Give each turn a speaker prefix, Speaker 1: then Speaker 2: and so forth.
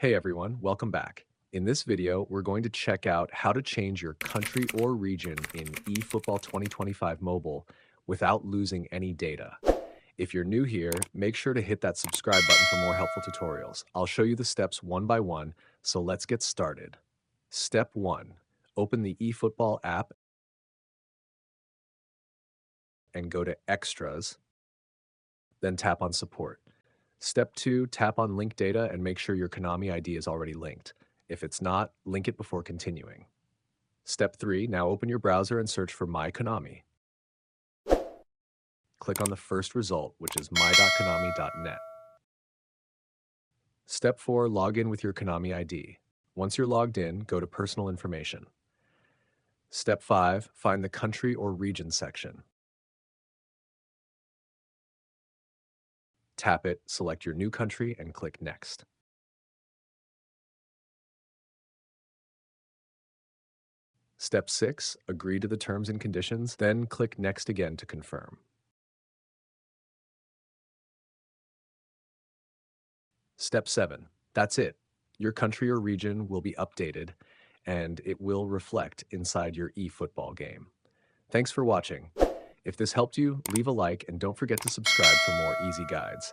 Speaker 1: Hey everyone, welcome back. In this video, we're going to check out how to change your country or region in eFootball 2025 mobile without losing any data. If you're new here, make sure to hit that subscribe button for more helpful tutorials. I'll show you the steps one by one, so let's get started. Step 1. Open the eFootball app and go to Extras, then tap on Support. Step 2, tap on Link Data and make sure your Konami ID is already linked. If it's not, link it before continuing. Step 3, now open your browser and search for My Konami. Click on the first result, which is my.konami.net. Step 4, log in with your Konami ID. Once you're logged in, go to Personal Information. Step 5, find the Country or Region section. Tap it, select your new country, and click Next. Step 6, agree to the terms and conditions, then click Next again to confirm. Step 7, that's it. Your country or region will be updated, and it will reflect inside your eFootball game. Thanks for watching. If this helped you, leave a like and don't forget to subscribe for more easy guides.